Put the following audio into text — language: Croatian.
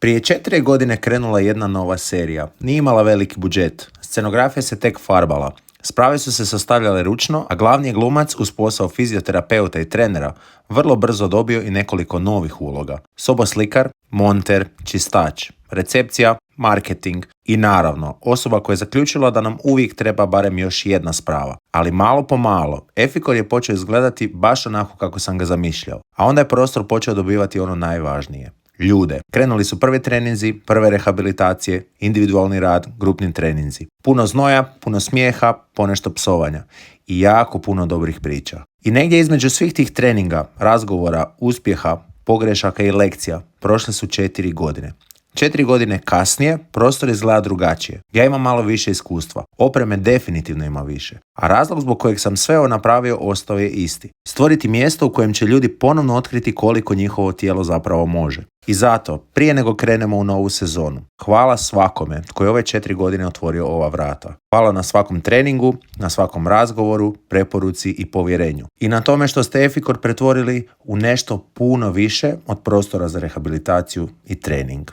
Prije 4 godine krenula jedna nova serija. Nije imala veliki budžet. Scenografija se tek farbala. Sprave su se sastavljale ručno, a glavni je glumac uz posao fizioterapeuta i trenera vrlo brzo dobio i nekoliko novih uloga. Soboslikar, monter, čistač, recepcija, marketing i naravno osoba koja je zaključila da nam uvijek treba barem još jedna sprava. Ali malo po malo, Efikor je počeo izgledati baš onako kako sam ga zamišljao, a onda je prostor počeo dobivati ono najvažnije. Ljude. Krenuli su prvi treninzi, prve rehabilitacije, individualni rad, grupni treninzi. Puno znoja, puno smijeha, ponešto psovanja i jako puno dobrih priča. I negdje između svih tih treninga, razgovora, uspjeha, pogrešaka i lekcija prošle su 4 godine. 4 godine kasnije prostor izgleda drugačije. Ja imam malo više iskustva. Opreme definitivno ima više. A razlog zbog kojeg sam sve ovo napravio ostao je isti. Stvoriti mjesto u kojem će ljudi ponovno otkriti koliko njihovo tijelo zapravo može. I zato, prije nego krenemo u novu sezonu, hvala svakome tko je ove 4 godine otvorio ova vrata. Hvala na svakom treningu, na svakom razgovoru, preporuci i povjerenju. I na tome što ste Efikor pretvorili u nešto puno više od prostora za rehabilitaciju i trening.